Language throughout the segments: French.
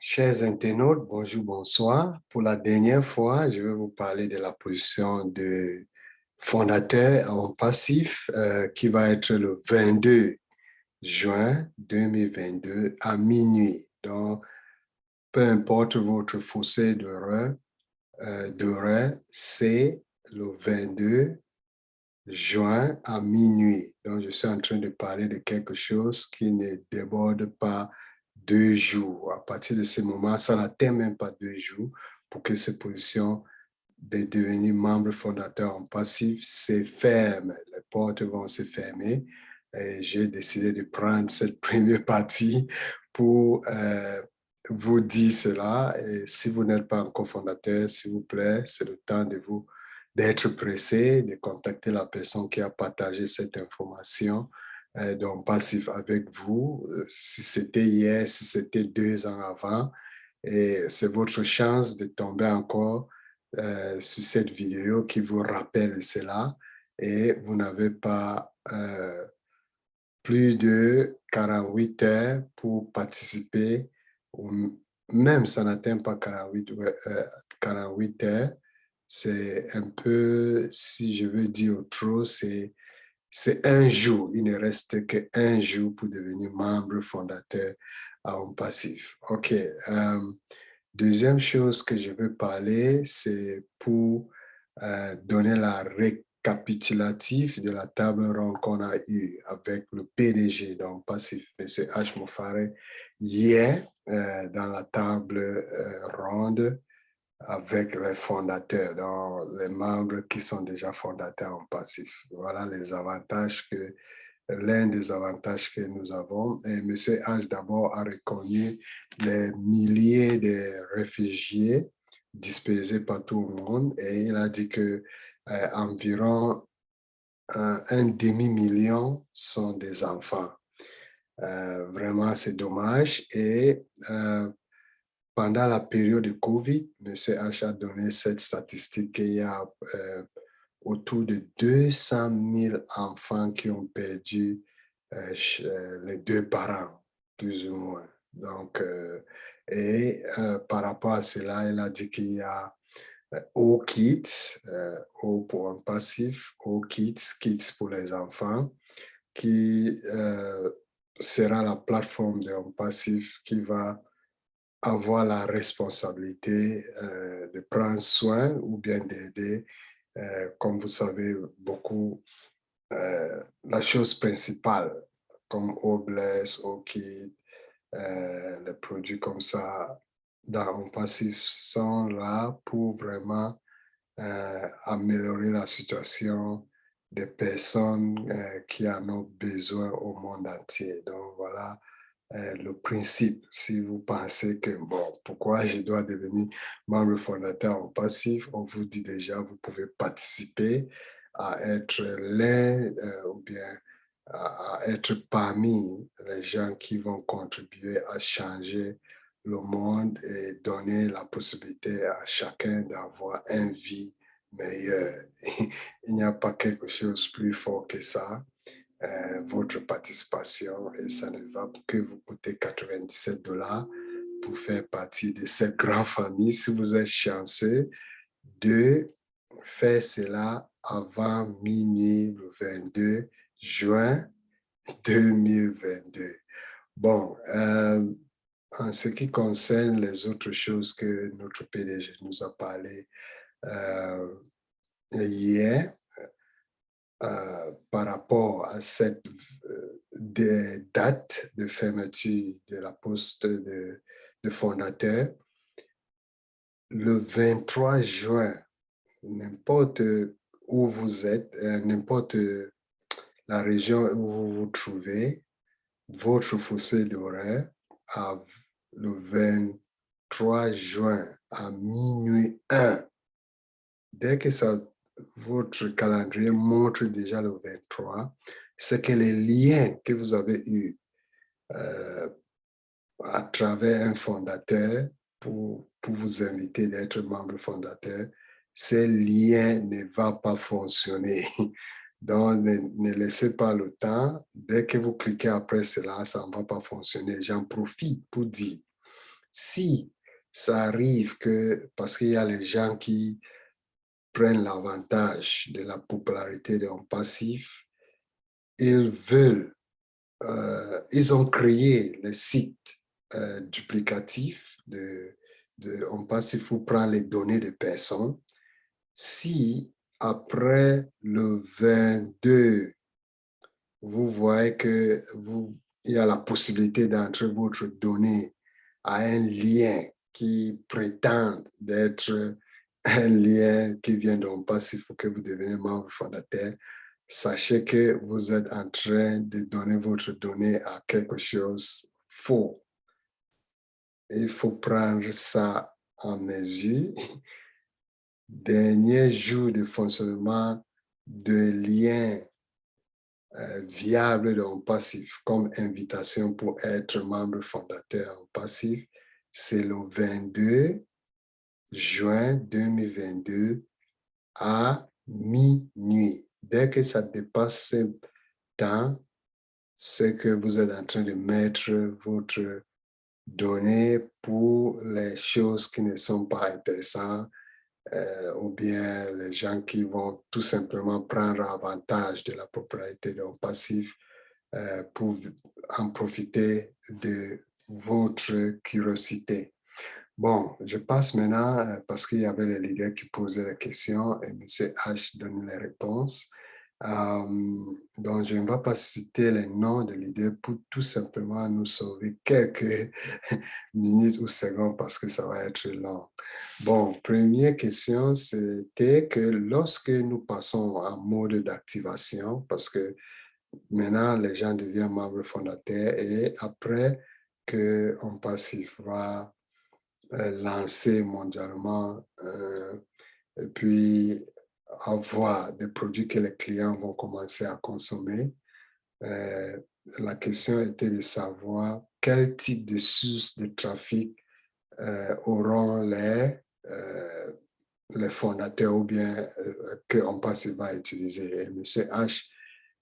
Chers internautes, bonjour, bonsoir. Pour la dernière fois, je vais vous parler de la position de fondateur en passif qui va être le 22 juin 2022 à minuit. Donc, peu importe votre fossé d'heure, c'est le 22 juin à minuit. Donc, je suis en train de parler de quelque chose qui ne déborde pas 2 jours. À partir de ce moment, ça n'atteint même pas 2 jours pour que cette position de devenir membre fondateur en passif se ferme. Les portes vont se fermer. Et j'ai décidé de prendre cette première partie pour vous dire cela. Et si vous n'êtes pas encore fondateur, s'il vous plaît, c'est le temps de vous d'être pressé, de contacter la personne qui a partagé cette information donc passif avec vous. Si c'était hier, si c'était 2 ans avant, et c'est votre chance de tomber encore sur cette vidéo qui vous rappelle cela et vous n'avez pas plus de 48 heures pour participer, ou même ça n'atteint pas 48 heures, c'est un peu, si je veux dire trop, c'est un jour. Il ne reste qu'un jour pour devenir membre fondateur à Homme Passif. OK. Deuxième chose que je veux parler, c'est pour donner la récapitulative de la table ronde qu'on a eue avec le PDG d'Homme Passif, M. H. Mofare, hier dans la table ronde avec les fondateurs, donc les membres qui sont déjà fondateurs en passif. Voilà les avantages l'un des avantages que nous avons. Et M. H d'abord a reconnu les milliers de réfugiés dispersés partout au monde et il a dit que environ un demi-million sont des enfants. Vraiment, c'est dommage. Et pendant la période de COVID, M. H a donné cette statistique qu'il y a autour de 200 000 enfants qui ont perdu les deux parents, plus ou moins. Donc, par rapport à cela, il a dit qu'il y a O-Kids, O pour un passif, O-Kids, Kids pour les enfants, qui sera la plateforme d'un passif qui va avoir la responsabilité de prendre soin ou bien d'aider, comme vous savez, beaucoup, la chose principale, comme Obless, Okid, les produits comme ça, dans un passif, sont là pour vraiment améliorer la situation des personnes qui en ont besoin au monde entier. Donc voilà le principe. Si vous pensez que, bon, pourquoi je dois devenir membre fondateur en passif, on vous dit déjà, vous pouvez participer à être l'un ou bien à être parmi les gens qui vont contribuer à changer le monde et donner la possibilité à chacun d'avoir une vie meilleure. Il n'y a pas quelque chose de plus fort que ça. Votre participation et ça ne va que vous coûter 97 $ pour faire partie de cette grande famille. Si vous êtes chanceux de faire cela avant minuit le 22 juin 2022. Bon, en ce qui concerne les autres choses que notre PDG nous a parlé hier, par rapport à cette date de fermeture de la poste de fondateur, le 23 juin, n'importe où vous êtes, n'importe la région où vous vous trouvez, votre fossé d'horaire le 23 juin à minuit 1, dès que votre calendrier montre déjà le 23, c'est que les liens que vous avez eus à travers un fondateur pour vous inviter d'être membre fondateur, ces liens ne vont pas fonctionner. Donc, ne laissez pas le temps. Dès que vous cliquez après cela, ça ne va pas fonctionner. J'en profite pour dire Si ça arrive que, parce qu'il y a les gens qui prennent l'avantage de la popularité de Homme Passif, ils veulent, ils ont créé les sites duplicatifs de Homme Passif pour prendre les données de personnes. Si après le 22, vous voyez que il y a la possibilité d'entrer votre donnée à un lien qui prétend d'être un lien qui vient d'un passif pour que vous deveniez membre fondateur, sachez que vous êtes en train de donner votre donnée à quelque chose de faux. Il faut prendre ça en mesure. Dernier jour de fonctionnement de liens viable dans passif comme invitation pour être membre fondateur en passif, c'est le 22 juin 2022 à minuit. Dès que ça dépasse ce temps, c'est que vous êtes en train de mettre votre donnée pour les choses qui ne sont pas intéressantes ou bien les gens qui vont tout simplement prendre avantage de la propriété d'un passif pour en profiter de votre curiosité. Bon, je passe maintenant parce qu'il y avait les leaders qui posaient les questions et M. H donne les réponses. Donc, je ne vais pas citer les noms de leaders pour tout simplement nous sauver quelques minutes ou secondes parce que ça va être long. Bon, première question, c'était que lorsque nous passons en mode d'activation, parce que maintenant, les gens deviennent membres fondateurs et après que Homme Passif va lancer mondialement et puis avoir des produits que les clients vont commencer à consommer, la question était de savoir quel type de source de trafic auront les fondateurs ou bien que Homme Passif va utiliser. Et M. H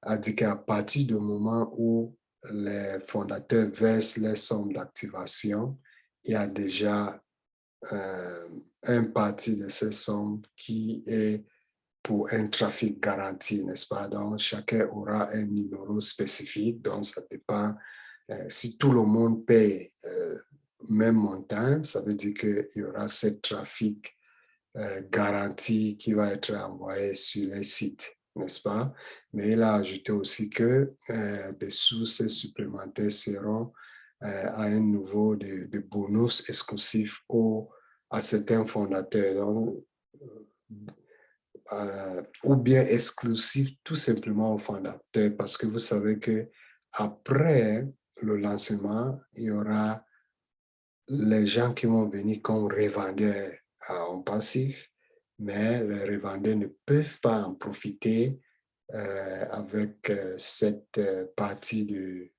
a dit qu'à partir du moment où les fondateurs versent les sommes d'activation, il y a déjà un parti de ces sommes qui est pour un trafic garanti, n'est-ce pas? Donc, chacun aura un numéro spécifique, donc ça dépend. Si tout le monde paye même montant, ça veut dire qu'il y aura ce trafic garantie qui va être envoyée sur les sites, n'est-ce pas? Mais il a ajouté aussi que des sources supplémentaires seront à un niveau de bonus exclusif à certains fondateurs. Donc, ou bien exclusif tout simplement aux fondateurs parce que vous savez que après le lancement, il y aura les gens qui vont venir comme revendeurs en passif, mais les revendeurs ne peuvent pas en profiter avec cette partie de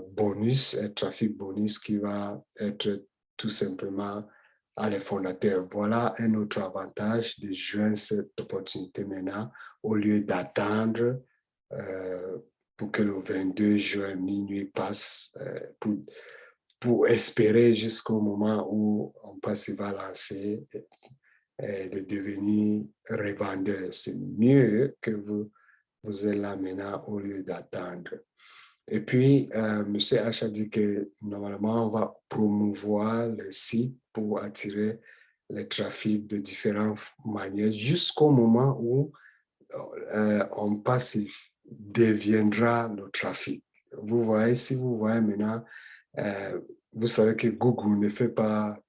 bonus, un trafic bonus qui va être tout simplement à les fondateurs. Voilà un autre avantage de joindre cette opportunité maintenant au lieu d'attendre pour que le 22 juin minuit passe pour espérer jusqu'au moment où on passe va lancer de devenir revendeur. C'est mieux que vous êtes là maintenant au lieu d'attendre. Et puis, M. H a dit que normalement, on va promouvoir les sites pour attirer les trafics de différentes manières jusqu'au moment où on passif deviendra le trafic. Vous voyez, si vous voyez maintenant, vous savez que Google ne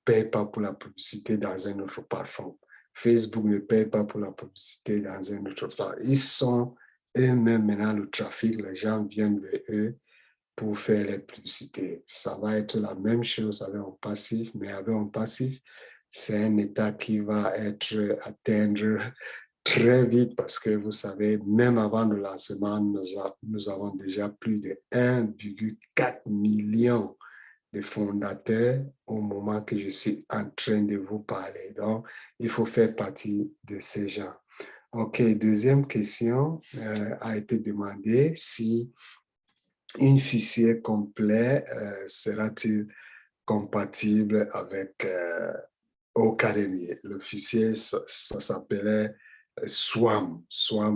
paye pas pour la publicité dans un autre parfum. Facebook ne paye pas pour la publicité dans un autre parfum. Ils sont eux-mêmes maintenant le trafic, les gens viennent vers eux pour faire les publicités. Ça va être la même chose avec un passif, mais avec un passif, c'est un état qui va être atteindre très vite parce que vous savez, même avant le lancement, nous avons déjà plus de 1,4 million de fondateurs au moment que je suis en train de vous parler. Donc, il faut faire partie de ces gens. OK, deuxième question a été demandée si un fichier complet sera-t-il compatible avec Ocademy. Le fichier, ça s'appelait Swarm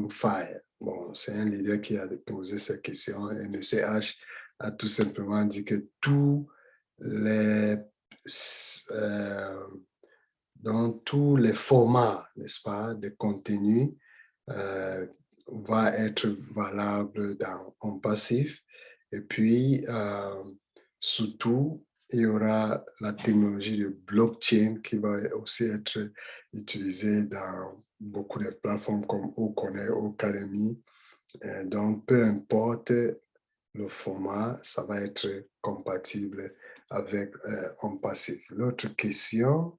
Fire. Bon, c'est un leader qui a posé cette question et M. H a tout simplement dit que tous les dans tous les formats, n'est-ce pas, de contenu va être valable en passif. Et puis, surtout, il y aura la technologie de blockchain qui va aussi être utilisée dans beaucoup de plateformes comme Oconnect, Ocademy. Donc, peu importe le format, ça va être compatible avec en passif. L'autre question,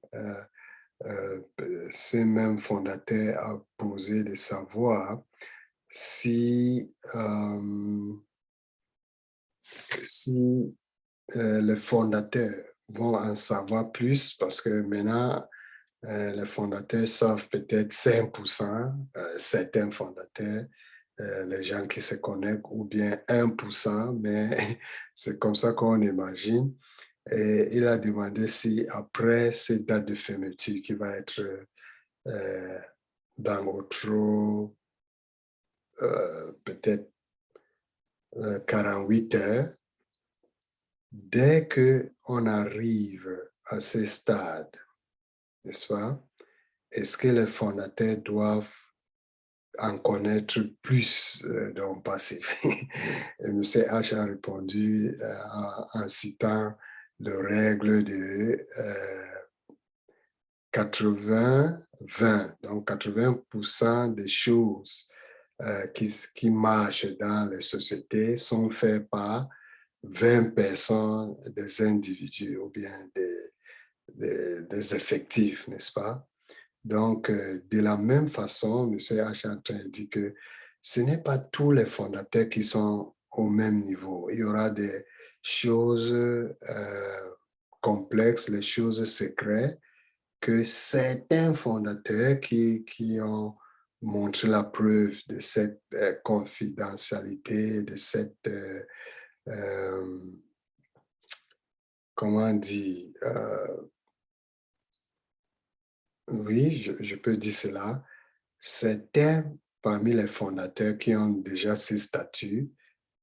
ce même fondateur a posé de savoir si, les fondateurs vont en savoir plus parce que maintenant, les fondateurs savent peut-être 5%, certains fondateurs, les gens qui se connectent, ou bien 1%, mais c'est comme ça qu'on imagine. Et il a demandé si après cette date de fermeture qui va être dans notre peut-être 48 heures, dès qu'on arrive à ce stade, n'est-ce pas, est-ce que les fondateurs doivent en connaître plus dans le passif? Et M. H a répondu en citant les règles de 80-20. Donc, 80% des choses qui marchent dans les sociétés sont faites par 20 personnes, des individus ou bien des effectifs, n'est-ce pas? Donc, de la même façon, M. H. est en train de dire que ce n'est pas tous les fondateurs qui sont au même niveau. Il y aura des choses complexes, les choses secrètes, que certains fondateurs qui ont montré la preuve de cette confidentialité, de cette, comment dire, oui, je peux dire cela, certains parmi les fondateurs qui ont déjà ces statuts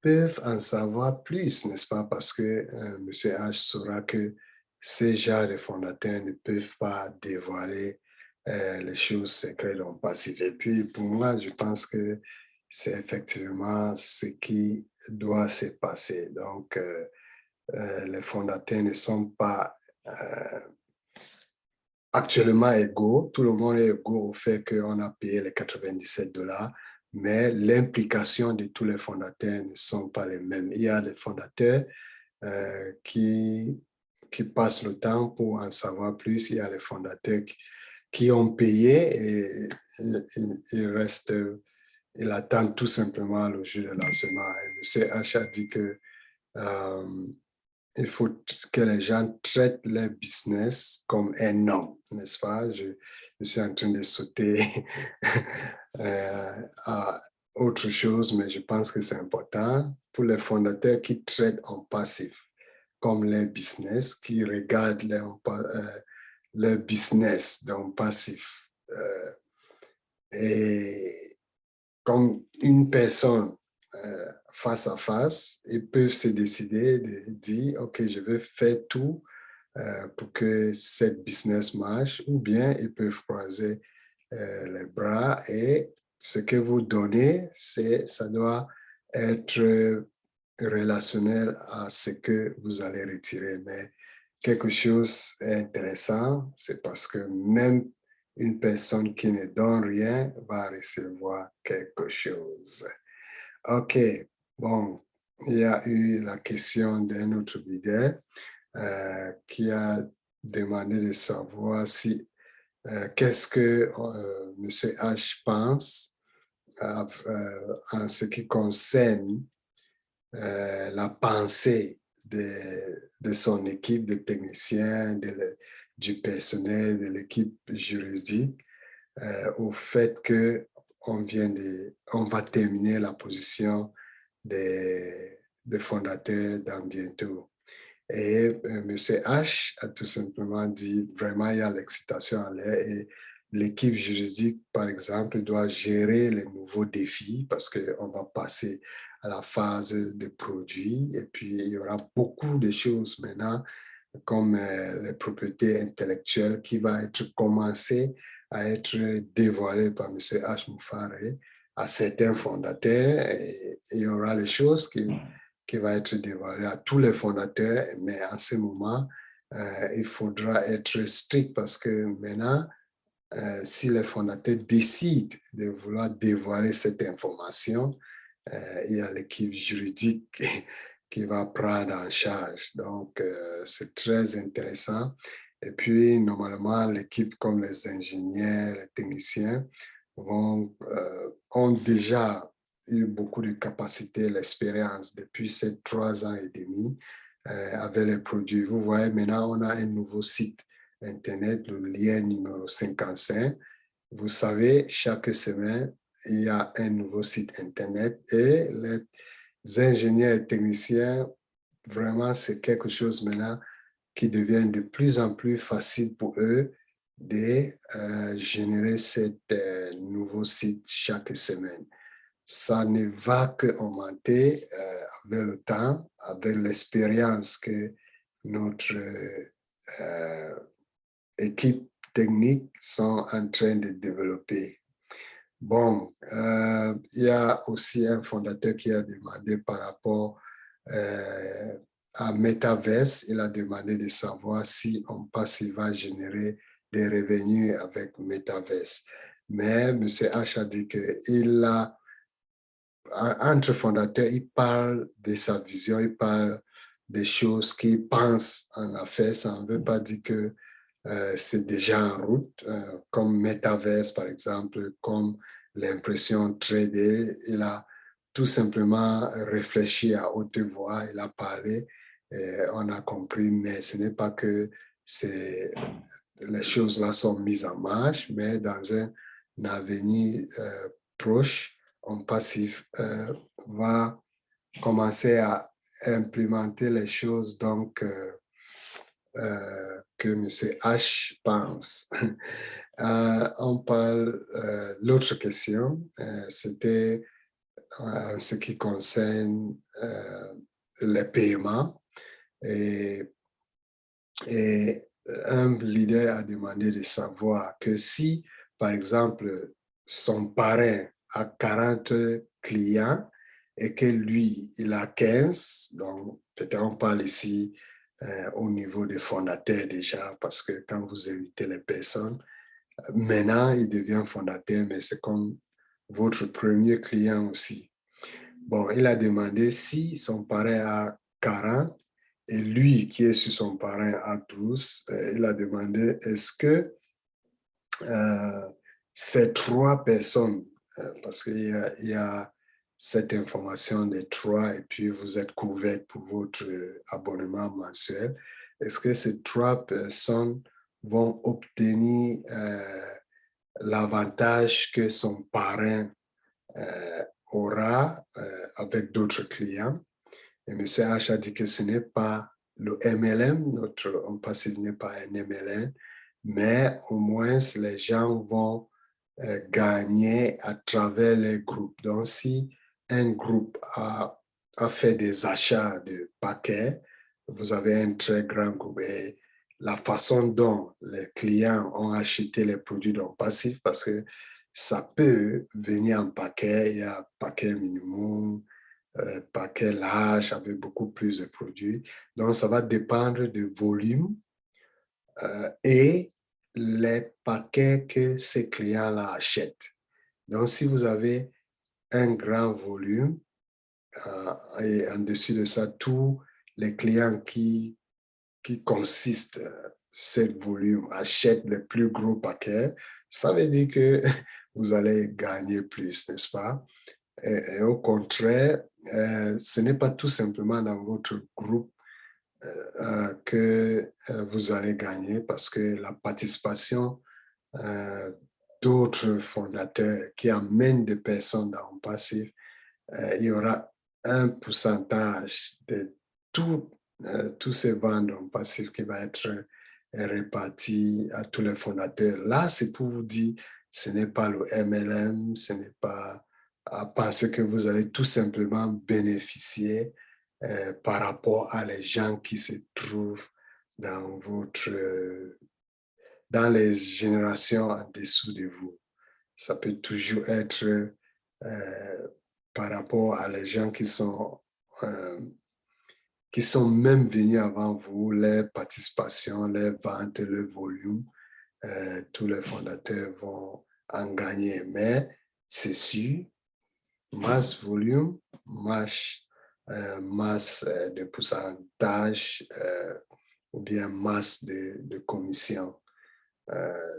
peuvent en savoir plus, n'est-ce pas? Parce que M. H saura que ces genres de fondateurs ne peuvent pas dévoiler les choses secrètes dans le passif. Et puis, pour moi, je pense que c'est effectivement ce qui doit se passer. Donc, les fondateurs ne sont pas actuellement égaux. Tout le monde est égaux au fait qu'on a payé les 97 $, mais l'implication de tous les fondateurs ne sont pas les mêmes. Il y a des fondateurs qui passent le temps pour en savoir plus. Il y a les fondateurs qui ont payé et ils restent, ils attendent tout simplement le jour de lancement. Et M. H a dit que il faut que les gens traitent leur business comme un homme, n'est-ce pas? Je suis en train de sauter à autre chose, mais je pense que c'est important pour les fondateurs qui traitent en passif comme leur business, qui regardent leur business dans le passif. Et comme une personne face à face, ils peuvent se décider de dire, OK, je vais faire tout pour que cette business marche, ou bien ils peuvent croiser les bras et ce que vous donnez, ça doit être relationnel à ce que vous allez retirer. Mais quelque chose d'intéressant, c'est parce que même une personne qui ne donne rien va recevoir quelque chose. OK, bon, il y a eu la question d'un autre leader qui a demandé de savoir si qu'est-ce que M. H pense en ce qui concerne la pensée de son équipe de techniciens, du personnel, de l'équipe juridique, au fait que on va terminer la position des fondateurs dans bientôt. Et M. H a tout simplement dit, vraiment, il y a l'excitation en l'air et l'équipe juridique, par exemple, doit gérer les nouveaux défis parce qu'on va passer à la phase de produits et puis il y aura beaucoup de choses maintenant comme les propriétés intellectuelles qui va être commencé à être dévoilées par M. H. Moufaré à certains fondateurs et il y aura les choses qui vont être dévoilées à tous les fondateurs, mais en ce moment, il faudra être strict parce que maintenant, si les fondateurs décident de vouloir dévoiler cette information, il y a l'équipe juridique qui va prendre en charge. Donc, c'est très intéressant. Et puis, normalement, l'équipe comme les ingénieurs, les techniciens ont déjà eu beaucoup de capacités, l'expérience depuis ces 3 ans et demi avec les produits. Vous voyez, maintenant, on a un nouveau site Internet, le lien numéro 55. Vous savez, chaque semaine, il y a un nouveau site Internet et les ingénieurs et techniciens, vraiment, c'est quelque chose maintenant qui devient de plus en plus facile pour eux de générer ce nouveau site chaque semaine. Ça ne va qu'augmenter avec le temps, avec l'expérience que notre équipe technique sont en train de développer. Bon, il y a aussi un fondateur qui a demandé par rapport à Metaverse, il a demandé de savoir si on passe, il va générer des revenus avec Metaverse. Mais M. H a dit qu'il a, entre fondateurs, il parle de sa vision, il parle des choses qu'il pense en affaires. Ça ne veut pas dire que c'est déjà en route, comme Metaverse, par exemple, comme l'impression 3D. Il a tout simplement réfléchi à haute voix, il a parlé, on a compris, mais ce n'est pas que les choses-là sont mises en marche, mais dans un avenir proche, on passif va commencer à implémenter les choses donc que M. H pense. On parle, l'autre question, c'était en ce qui concerne les paiements. Et un leader a demandé de savoir que si, par exemple, son parrain a 40 clients et que lui, il a 15, donc peut-être on parle ici au niveau des fondateurs déjà, parce que quand vous invitez les personnes, maintenant, il devient fondateur, mais c'est comme votre premier client aussi. Bon, il a demandé si son parrain a 40 et lui qui est sur son parrain a 12, il a demandé est-ce que ces 3 personnes, parce qu'il y a cette information des 3 et puis vous êtes couvert pour votre abonnement mensuel, est-ce que ces 3 personnes vont obtenir l'avantage que son parrain aura avec d'autres clients? Et M. H a dit que ce n'est pas le MLM, notre homme passif n'est pas un MLM, mais au moins les gens vont gagner à travers les groupes. Donc, si un groupe a fait des achats de paquets, vous avez un très grand groupe et la façon dont les clients ont acheté les produits donc passifs, parce que ça peut venir en paquet, il y a paquet minimum, paquet large avec beaucoup plus de produits. Donc, ça va dépendre du volume et les paquets que ces clients-là achètent. Donc, si vous avez un grand volume et en dessus de ça, tous les clients qui consistent ce volume achètent les plus gros paquets, ça veut dire que vous allez gagner plus, n'est-ce pas? Et au contraire, ce n'est pas tout simplement dans votre groupe que vous allez gagner parce que la participation d'autres fondateurs qui amènent des personnes dans le passif, il y aura un pourcentage de tous tous ces ventes passifs qui vont être répartis à tous les fondateurs. Là, c'est pour vous dire, ce n'est pas le MLM, ce n'est pas parce que vous allez tout simplement bénéficier par rapport à les gens qui se trouvent dans dans les générations en dessous de vous. Ça peut toujours être par rapport à les gens qui sont même venus avant vous, les participations, les ventes, le volume, tous les fondateurs vont en gagner. Mais c'est sûr, masse volume, masse de pourcentage ou bien masse de commission.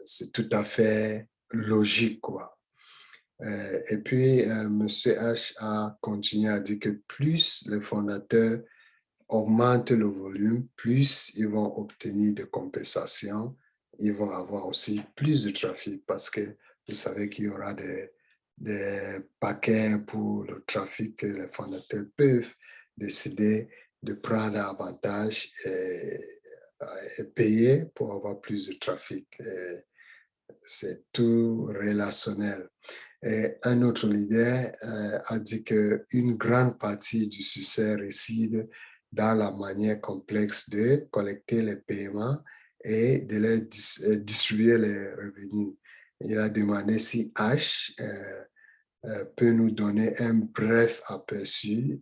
C'est tout à fait logique, quoi. Et puis, M. H a continué à dire que plus les fondateurs augmentent le volume, plus ils vont obtenir de compensations, ils vont avoir aussi plus de trafic parce que vous savez qu'il y aura des paquets pour le trafic que les fondateurs peuvent décider de prendre avantage et payer pour avoir plus de trafic. C'est tout relationnel. Et un autre leader a dit qu'une grande partie du succès réside dans la manière complexe de collecter les paiements et de les distribuer les revenus. Il a demandé si H peut nous donner un bref aperçu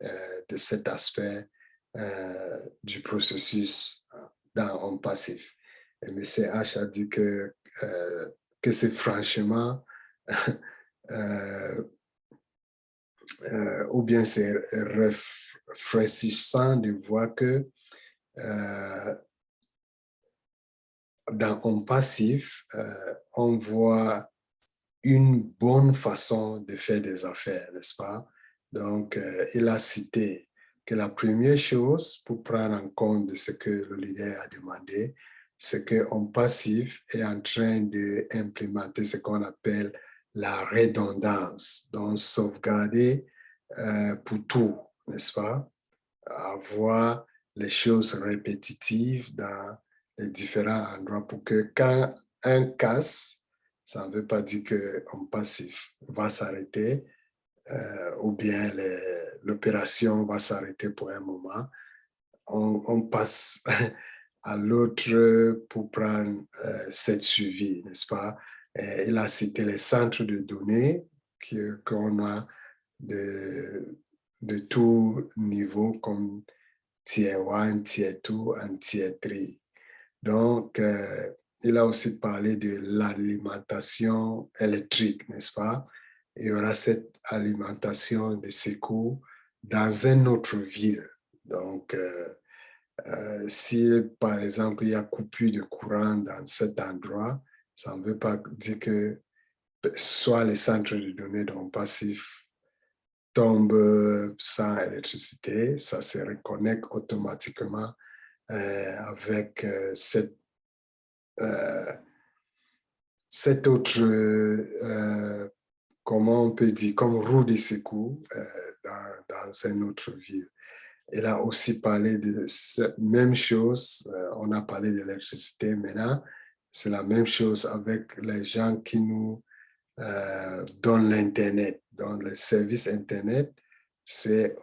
de cet aspect du processus en passif. Et M. H a dit que c'est franchement ou bien c'est rafraîchissant de voir que dans un passif, on voit une bonne façon de faire des affaires, n'est-ce pas? Donc, il a cité que la première chose pour prendre en compte de ce que le leader a demandé, c'est qu'un passif est en train d'implémenter ce qu'on appelle la redondance, donc sauvegarder pour tout, n'est-ce pas? Avoir les choses répétitives dans les différents endroits pour que quand un casse, ça ne veut pas dire qu'un passif va s'arrêter ou bien l'opération va s'arrêter pour un moment. On passe à l'autre pour prendre cette suivi, n'est-ce pas? Il a cité les centres de données qu'on a de tout niveau comme tier 1, tier 2 et tier 3. Donc, il a aussi parlé de l'alimentation électrique, n'est-ce pas? Il y aura cette alimentation de secours dans une autre ville. Donc, si par exemple il y a coupure de courant dans cet endroit, ça ne veut pas dire que soit les centres de données d'un passif tombe sans électricité, ça se reconnecte automatiquement avec cette autre, comment on peut dire, comme roue de secours dans une autre ville. Elle a aussi parlé de cette même chose, on a parlé de l'électricité, maintenant c'est la même chose avec les gens qui nous donnent l'Internet, dans les services Internet, c'est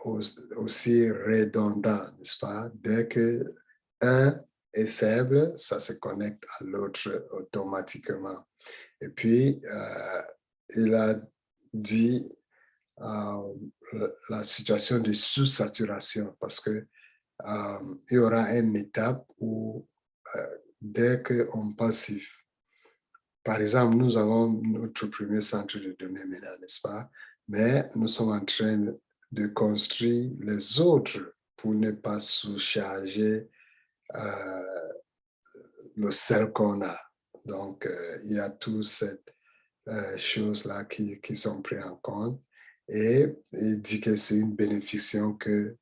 aussi redondant, n'est-ce pas? Dès que un est faible, ça se connecte à l'autre automatiquement. Et puis, il a dit la situation de sous-saturation parce que il y aura une étape où dès qu'on passif, par exemple, nous avons notre premier centre de données maintenant, n'est-ce pas? Mais nous sommes en train de construire les autres pour ne pas sous-charger le sel qu'on a. Donc, il y a toutes ces choses-là qui sont prises en compte. Et il dit que c'est une bénédiction que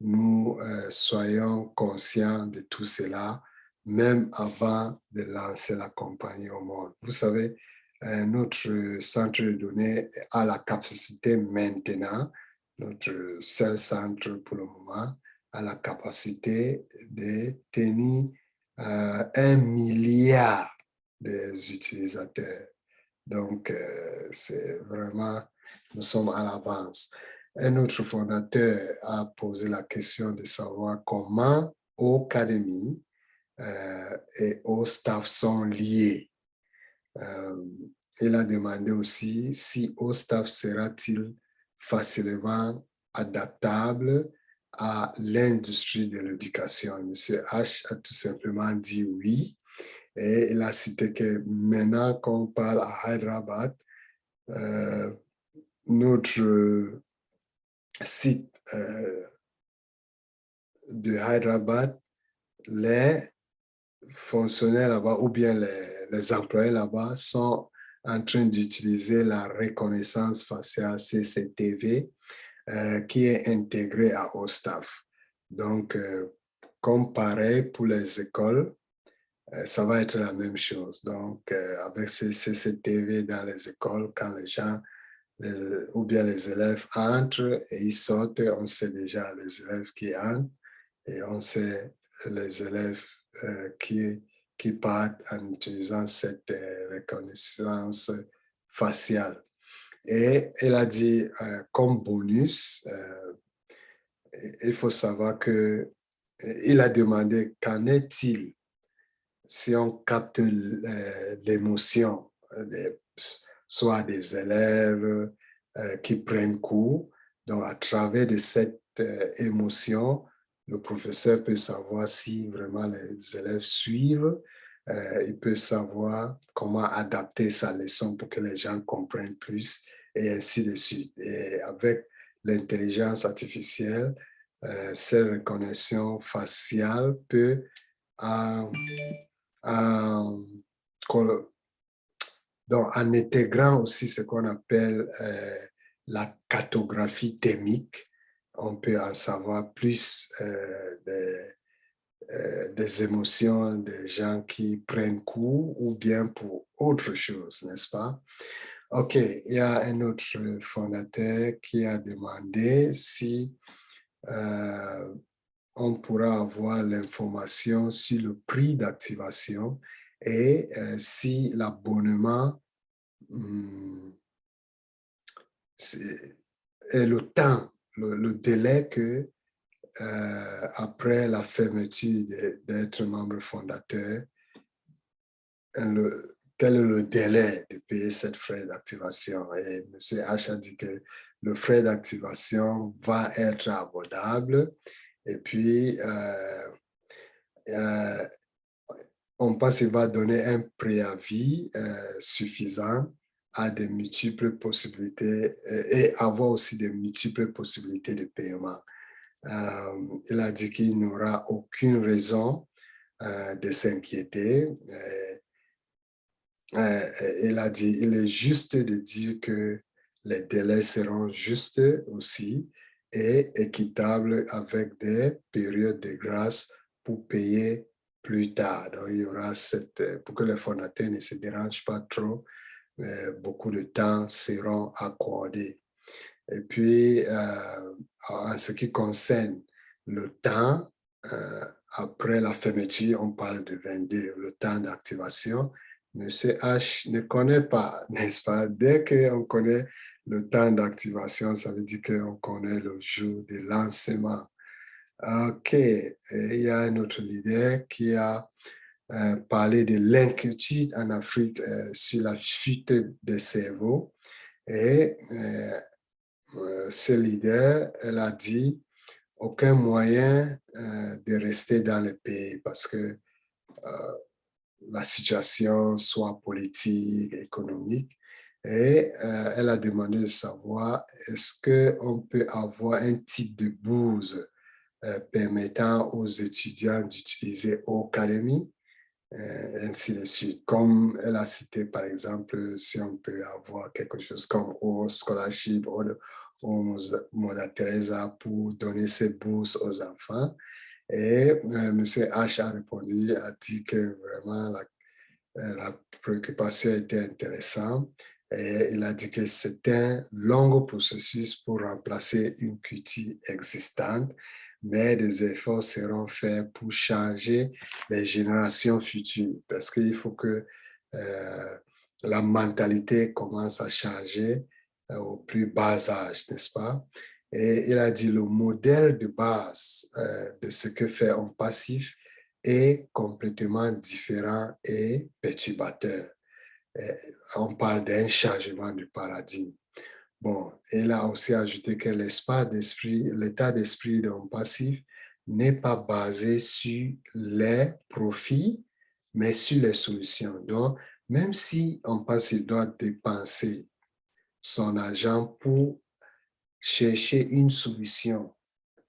nous soyons conscients de tout cela, même avant de lancer la compagnie au monde. Vous savez, notre centre de données a la capacité maintenant notre seul centre pour le moment, a la capacité de tenir 1 milliard des utilisateurs. Donc, c'est vraiment, nous sommes à l'avance. Un autre fondateur a posé la question de savoir comment Ocademy et OStaff sont liés. Il a demandé aussi si OStaff sera-t-il facilement adaptable à l'industrie de l'éducation. Monsieur H a tout simplement dit oui. Et il a cité que maintenant qu'on parle à Hyderabad, notre site de Hyderabad, les fonctionnaires là-bas ou bien les employés là-bas sont en train d'utiliser la reconnaissance faciale CCTV qui est intégrée à OStaff. Donc, comme pareil pour les écoles, ça va être la même chose. Donc, avec ces CCTV dans les écoles, quand les gens ou bien les élèves entrent et ils sortent, on sait déjà les élèves qui entrent et on sait les élèves qui partent en utilisant cette reconnaissance faciale. Et elle a dit, comme bonus, il faut savoir que il a demandé qu'en est-il si on capte l'émotion, soit des élèves qui prennent cours. Donc, à travers de cette émotion, le professeur peut savoir si vraiment les élèves suivent. Il peut savoir comment adapter sa leçon pour que les gens comprennent plus et ainsi de suite. Et avec l'intelligence artificielle, cette reconnaissance faciale peut donc, en intégrant aussi ce qu'on appelle la cartographie thermique, on peut en savoir plus des émotions des gens qui prennent cours ou bien pour autre chose, n'est-ce pas? OK, il y a un autre fondateur qui a demandé si on pourra avoir l'information sur le prix d'activation et si l'abonnement et le temps, le délai que après la fermeture d'être membre fondateur, quel est le délai de payer cette frais d'activation? Et M. H a dit que le frais d'activation va être abordable et puis on pense qu'il va donner un préavis suffisant à des multiples possibilités et avoir aussi des multiples possibilités de paiement. Il a dit qu'il n'aura aucune raison de s'inquiéter. Il a dit il est juste de dire que les délais seront justes aussi et équitables avec des périodes de grâce pour payer plus tard. Donc, il y aura pour que les fondateurs ne se dérangent pas trop, beaucoup de temps seront accordés. Et puis, en ce qui concerne le temps, après la fermeture, on parle de 22, le temps d'activation. Monsieur H ne connaît pas, n'est-ce pas? Dès qu'on connaît le temps d'activation, ça veut dire qu'on connaît le jour de lancement. OK. Et il y a un autre leader qui a parlé de l'inquiétude en Afrique sur la fuite des cerveaux. Et ce leader, elle a dit aucun moyen de rester dans le pays parce que la situation soit politique, économique. Et elle a demandé de savoir est-ce qu'on peut avoir un type de bourse permettant aux étudiants d'utiliser Ocademy, ainsi de suite. Comme elle a cité, par exemple, si on peut avoir quelque chose comme au scholarship ou Mother Teresa pour donner ces bourses aux enfants. Et M. H a répondu, a dit que vraiment la préoccupation était intéressante Et il a dit que c'est un long processus pour remplacer une culture existante, mais des efforts seront faits pour changer les générations futures parce qu'il faut que la mentalité commence à changer au plus bas âge, n'est-ce pas? Et il a dit le modèle de base de ce que fait un passif est complètement différent et perturbateur. On parle d'un changement de paradigme. Bon, il a aussi ajouté que l'état d'esprit d'un passif n'est pas basé sur les profits, mais sur les solutions. Donc, même si un passif doit dépenser son argent pour chercher une solution,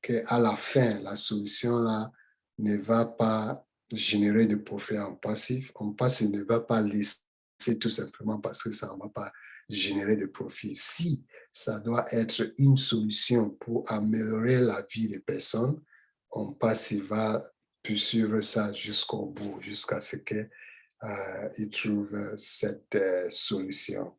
qu'à la fin, la solution là ne va pas générer de profit en passif ne va pas laisser tout simplement parce que ça ne va pas générer de profit. Si ça doit être une solution pour améliorer la vie des personnes, on passif va poursuivre ça jusqu'au bout, jusqu'à ce qu'il trouve cette solution.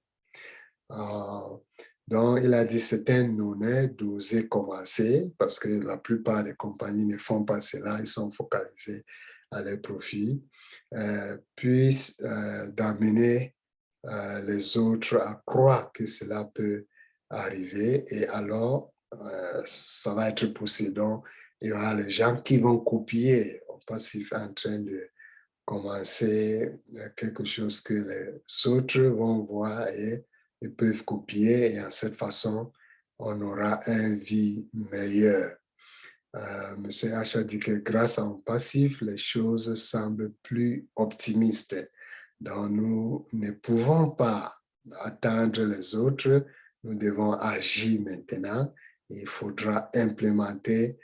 Donc, il a dit c'est un honneur d'oser commencer parce que la plupart des compagnies ne font pas cela, ils sont focalisés à leurs profits, puis d'amener les autres à croire que cela peut arriver et alors ça va être poussé. Donc, il y aura les gens qui vont copier au passif en train de commencer quelque chose que les autres vont voir et ils peuvent copier et en cette façon, on aura une vie meilleure. Monsieur H a dit que grâce à un passif, les choses semblent plus optimistes. Donc, nous ne pouvons pas attendre les autres, nous devons agir maintenant. Il faudra implémenter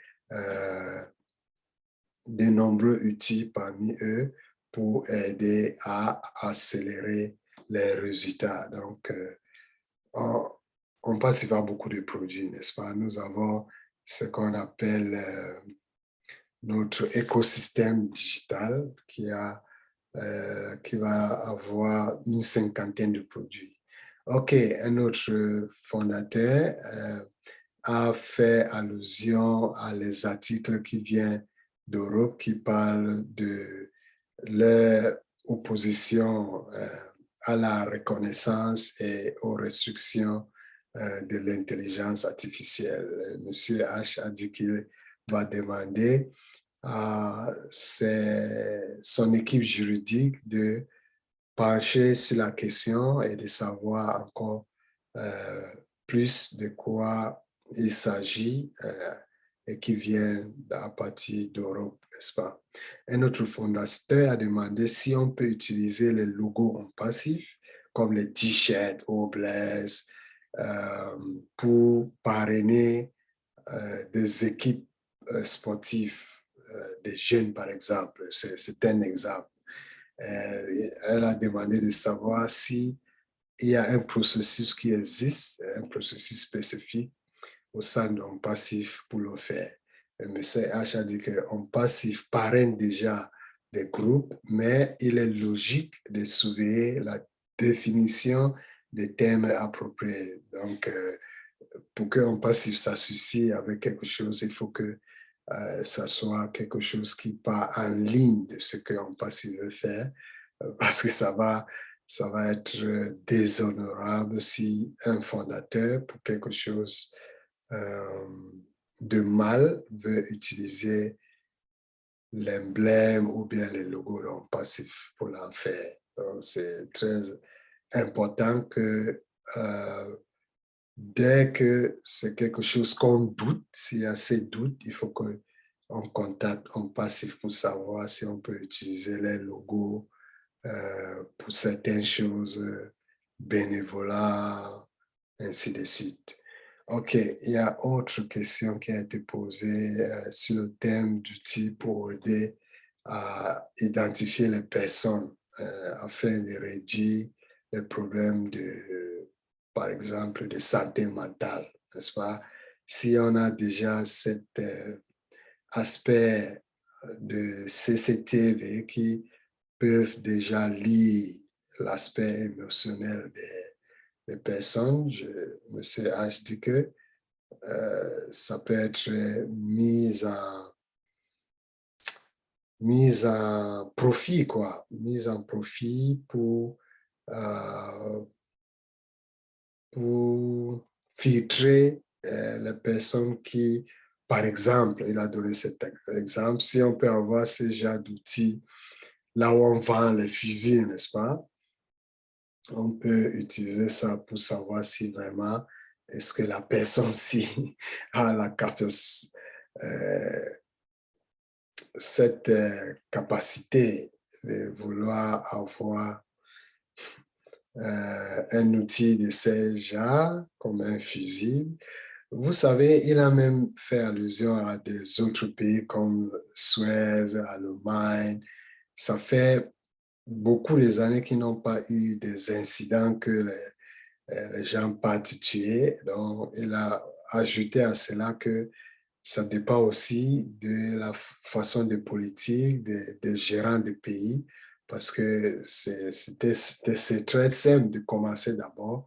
de nombreux outils parmi eux pour aider à accélérer les résultats. Donc, on passe par beaucoup de produits, n'est-ce pas? Nous avons ce qu'on appelle notre écosystème digital qui va avoir une cinquantaine de produits. OK, un autre fondateur a fait allusion à les articles qui viennent d'Europe qui parlent de leur opposition à la reconnaissance et aux restrictions de l'intelligence artificielle. Monsieur H a dit qu'il va demander à son équipe juridique de pencher sur la question et de savoir encore plus de quoi il s'agit et qui vient à partir d'Europe, n'est-ce pas? Un autre fondateur a demandé si on peut utiliser les logos en passif, comme les t-shirts ou blaze, pour parrainer des équipes sportives, des jeunes par exemple. C'est un exemple. Elle a demandé de savoir si il y a un processus qui existe, un processus spécifique au sein d'un passif pour le faire. Et M. H a dit qu'un passif parraine déjà des groupes, mais il est logique de surveiller la définition des thèmes appropriés. Donc, pour qu'un passif s'associe avec quelque chose, il faut que ça soit quelque chose qui part en ligne de ce qu'un passif veut faire, parce que ça va être déshonorable si un fondateur, pour quelque chose de mal, veut utiliser l'emblème ou bien le logo d'un passif pour l'en faire. Donc, c'est très important que dès que c'est quelque chose qu'on doute, s'il y a ces doutes, il faut qu'on contacte un passif pour savoir si on peut utiliser les logos pour certaines choses, bénévolat, ainsi de suite. OK, il y a autre question qui a été posée sur le thème d'outils pour aider à identifier les personnes afin de réduire les problèmes par exemple, de santé mentale, n'est-ce pas? Si on a déjà cet aspect de CCTV qui peuvent déjà lire l'aspect émotionnel les personnes, M. H dit que ça peut être mise en profit, quoi. Mise en profit pour filtrer les personnes qui, par exemple, il a donné cet exemple, si on peut avoir ce genre d'outils là où on vend les fusils, n'est-ce pas? On peut utiliser ça pour savoir si vraiment est-ce que la personne-ci a la capacité, cette capacité de vouloir avoir un outil de ce genre, comme un fusil. Vous savez, il a même fait allusion à des autres pays comme Suède, Allemagne. Ça fait beaucoup des années qu'ils n'ont pas eu des incidents que les gens partent tuer. Donc, il a ajouté à cela que ça dépend aussi de la façon de politique des gérants des pays, parce que c'est très simple de commencer d'abord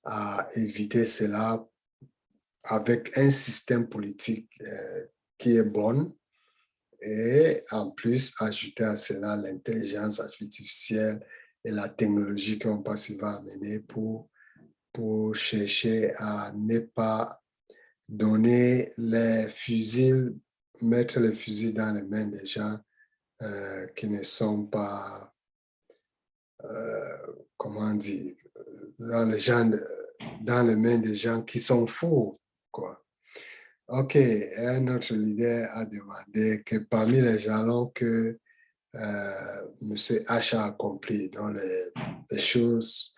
à éviter cela avec un système politique qui est bon et en plus ajouter à cela l'intelligence artificielle et la technologie qu'on pense va amener pour chercher à ne pas donner les fusils, mettre les fusils dans les mains des gens qui ne sont pas, comment dire, dans les mains des gens qui sont fous, quoi. OK, un autre leader a demandé que parmi les jalons que M. H a accompli dans les choses,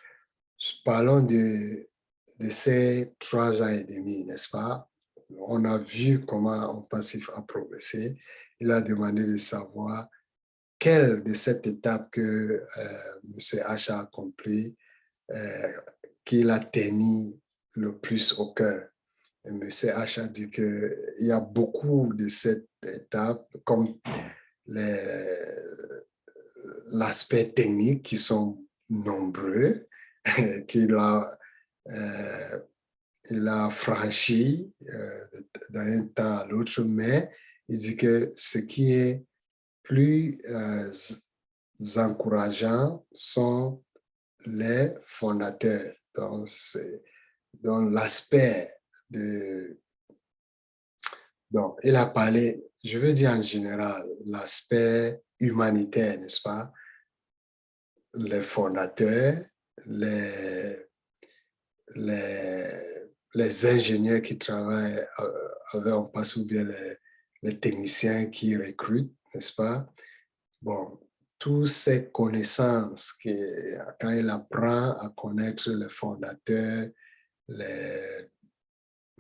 parlons de ces 3 ans et demi, n'est-ce pas? On a vu comment on passif a progressé. Il a demandé de savoir quelle de cette étape que M. H a accompli qu'il a tenu le plus au cœur. Et M. H a dit qu'il y a beaucoup de cette étape, comme l'aspect technique qui sont nombreux, qu'il a, il a franchi d'un temps à l'autre, mais il dit que ce qui est plus encourageant sont les fondateurs. Donc l'aspect de... Donc, il a parlé, je veux dire en général, l'aspect humanitaire, n'est-ce pas? Les fondateurs, les ingénieurs qui travaillent avec on passe ou bien les techniciens qui recrutent, n'est-ce pas? Bon, toutes ces connaissances, quand il apprend à connaître les fondateurs,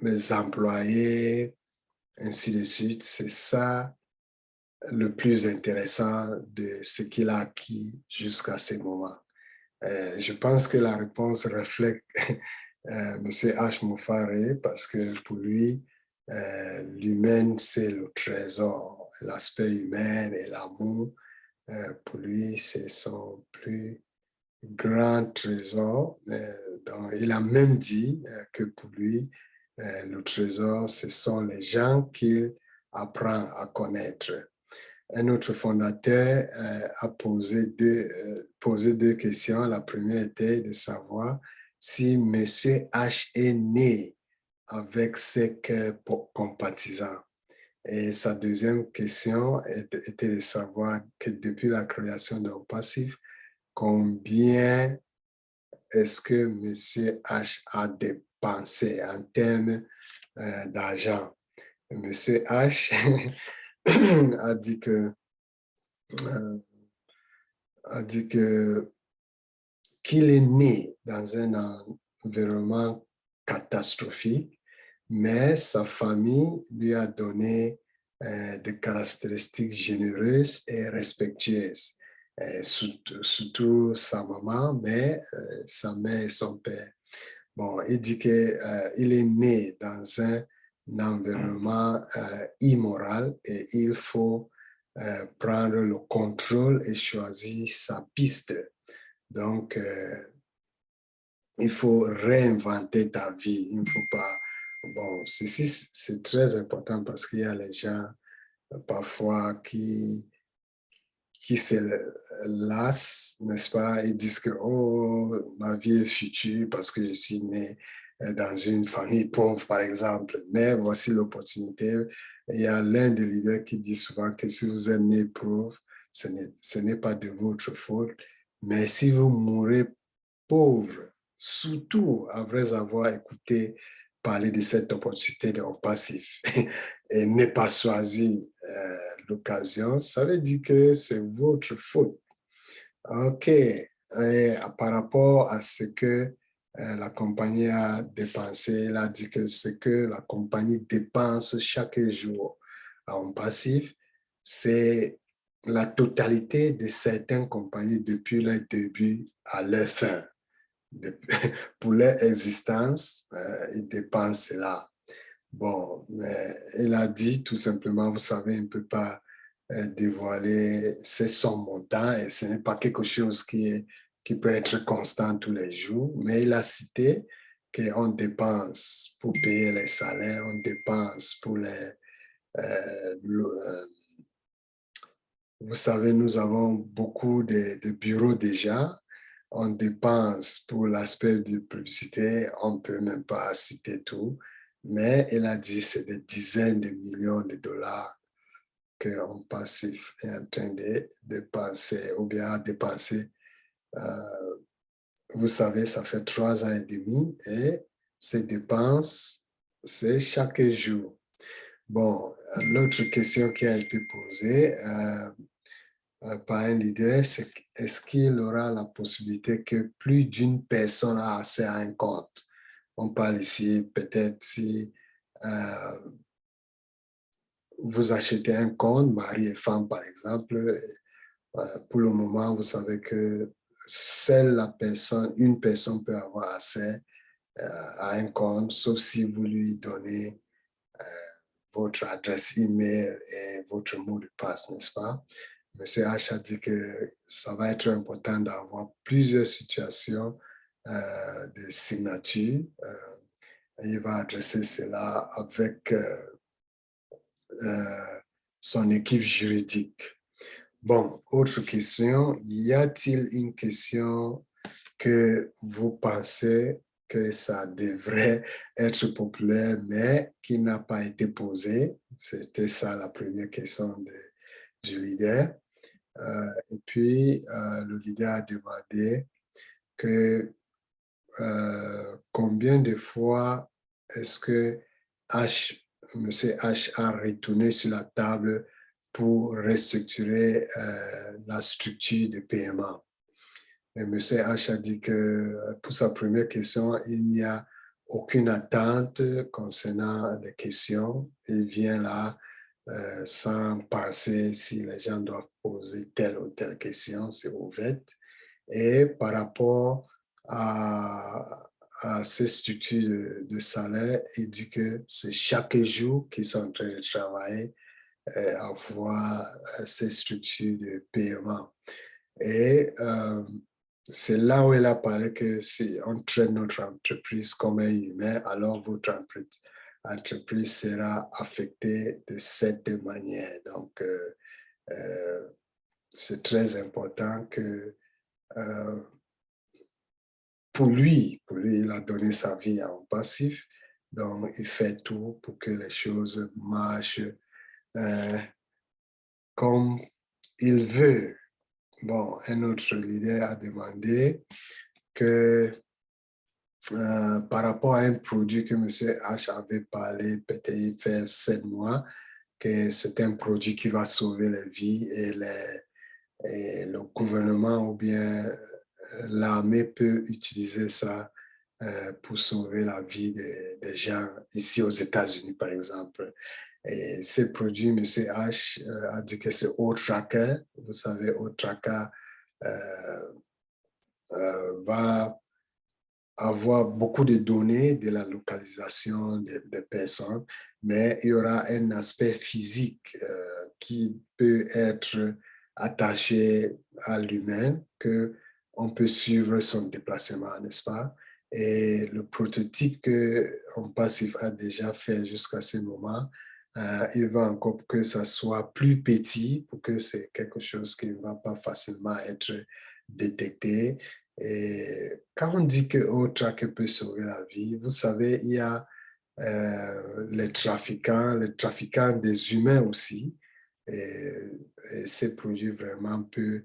les employés, ainsi de suite, c'est ça le plus intéressant de ce qu'il a acquis jusqu'à ce moment. Je pense que la réponse reflète M. H. Moufaré parce que pour lui, l'humain, c'est le trésor. L'aspect humain et l'amour, pour lui, c'est son plus grand trésor. Donc, il a même dit que pour lui, le trésor, ce sont les gens qu'il apprend à connaître. Un autre fondateur a posé deux questions. La première était de savoir si M. H est né avec ses cœurs compatisants. Et sa deuxième question était de savoir que depuis la création d'un passif, combien est-ce que M. H a dépensé en termes d'argent. M. H a dit que qu'il est né dans un environnement catastrophique, mais sa famille lui a donné des caractéristiques généreuses et respectueuses, surtout sa maman, mais sa mère et son père. Bon, il dit qu'il est né dans un environnement immoral et il faut prendre le contrôle et choisir sa piste. Donc, il faut réinventer ta vie. Il ne faut pas... Bon, ceci, c'est très important parce qu'il y a les gens parfois qui se lassent, n'est-ce pas, et disent que oh, ma vie est future parce que je suis né dans une famille pauvre, par exemple. Mais voici l'opportunité. Il y a l'un des leaders qui dit souvent que si vous êtes né pauvre, ce n'est pas de votre faute. Mais si vous mourrez pauvre, surtout après avoir écouté parler de cette opportunité de passif et ne pas choisir l'occasion, ça veut dire que c'est votre faute. OK. Et par rapport à ce que la compagnie a dépensé, elle a dit que ce que la compagnie dépense chaque jour en passif, c'est la totalité de certaines compagnies depuis leur début à leur fin. Pour leur existence, ils dépensent cela. Bon, mais il a dit tout simplement, vous savez, il ne peut pas dévoiler ces sommes montant et ce n'est pas quelque chose qui peut être constant tous les jours, mais il a cité qu'on dépense pour payer les salaires, on dépense pour les... vous savez, nous avons beaucoup de bureaux déjà, on dépense pour l'aspect de publicité, on ne peut même pas citer tout, mais il a dit que c'est des dizaines de millions de dollars qu'un passif est en train de dépenser ou bien a dépensé. Vous savez, ça fait 3 ans et demi et ces dépenses, c'est chaque jour. Bon, l'autre question qui a été posée par un leader, c'est est-ce qu'il aura la possibilité que plus d'une personne a accès à un compte? On parle ici peut-être si vous achetez un compte, mari et femme par exemple, pour le moment, vous savez que seule une personne peut avoir accès à un compte, sauf si vous lui donnez votre adresse email et votre mot de passe, n'est-ce pas? Monsieur H a dit que ça va être important d'avoir plusieurs situations de signature. Il va adresser cela avec son équipe juridique. Bon, autre question. Y a-t-il une question que vous pensez que ça devrait être populaire, mais qui n'a pas été posée? C'était ça la première question du leader. Et puis, le leader a demandé que combien de fois est-ce que M. H a retourné sur la table pour restructurer la structure de paiement. Et M. H a dit que pour sa première question, il n'y a aucune attente concernant les questions. Il vient là sans penser si les gens doivent poser telle ou telle question, c'est ouvert. Et par rapport à ces structures de salaire, il dit que c'est chaque jour qu'ils sont en train de travailler à voir ces structures de paiement. Et c'est là où il a parlé que si on traite notre entreprise comme un humain, alors votre entreprise sera affectée de cette manière. Donc, c'est très important que pour lui, il a donné sa vie en passif. Donc, il fait tout pour que les choses marchent comme il veut. Bon, un autre leader a demandé que par rapport à un produit que M. H avait parlé, peut-être il fait 7 mois, que c'est un produit qui va sauver les vies et le gouvernement ou bien l'armée peut utiliser ça pour sauver la vie des gens ici aux États-Unis, par exemple. Et ces produits, M. H a dit que c'est O-Tracker. Vous savez, O-Tracker va avoir beaucoup de données de la localisation des personnes, mais il y aura un aspect physique qui peut être attaché à l'humain, qu'on peut suivre son déplacement, n'est-ce pas? Et le prototype que OnPassif a déjà fait jusqu'à ce moment, il va encore que ça soit plus petit pour que c'est quelque chose qui ne va pas facilement être détecté. Et quand on dit que O-Track peut sauver la vie, vous savez, il y a les trafiquants des humains aussi. Et, et ces produits vraiment peuvent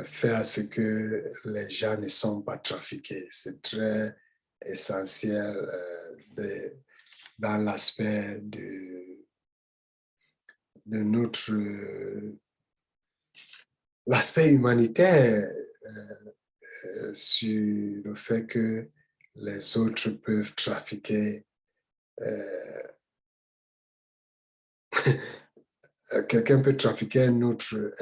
faire ce que les gens ne sont pas trafiqués. C'est très essentiel dans l'aspect de notre l'aspect humanitaire sur le fait que les autres peuvent trafiquer. Quelqu'un peut trafiquer une autre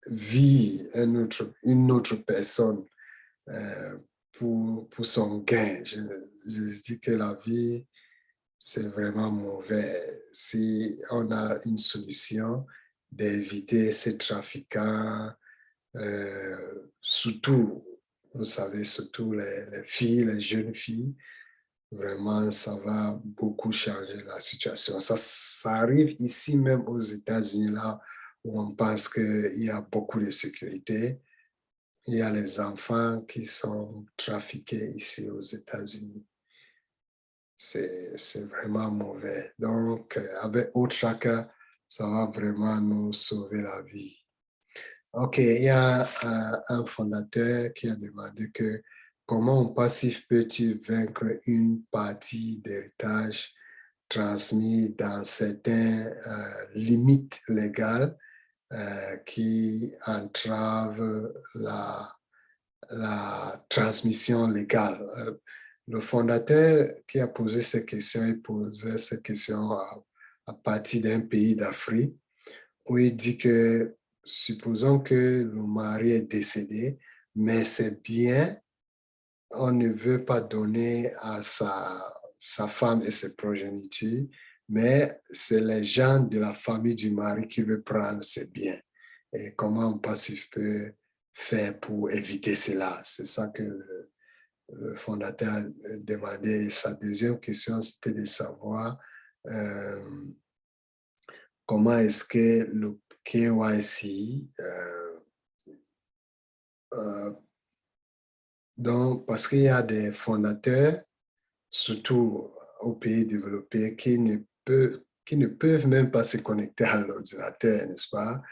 vie, une autre personne pour son gain. Je dis que la vie, c'est vraiment mauvais. Si on a une solution d'éviter ces trafiquants, surtout, vous savez, surtout les filles, les jeunes filles, vraiment, ça va beaucoup changer la situation. Ça arrive ici même aux États-Unis, là où on pense qu'il y a beaucoup de sécurité. Il y a les enfants qui sont trafiqués ici aux États-Unis. C'est vraiment mauvais. Donc, avec Otraka, ça va vraiment nous sauver la vie. OK, il y a un fondateur qui a demandé que comment OnPassif peut-il vaincre une partie d'héritage transmis dans certaines limites légales qui entravent la transmission légale. Le fondateur qui a posé ces questions, il posait ces questions à partir d'un pays d'Afrique où il dit que supposons que le mari est décédé, mais c'est bien, on ne veut pas donner à sa femme et ses progénitures, mais c'est les gens de la famille du mari qui veulent prendre ses biens. Et comment OnPassif peut faire pour éviter cela? C'est ça que le fondateur a demandé. Sa deuxième question, c'était de savoir comment est-ce que le KYC, donc, parce qu'il y a des fondateurs, surtout aux pays développés, qui ne peuvent même pas se connecter à l'ordinateur, n'est-ce pas?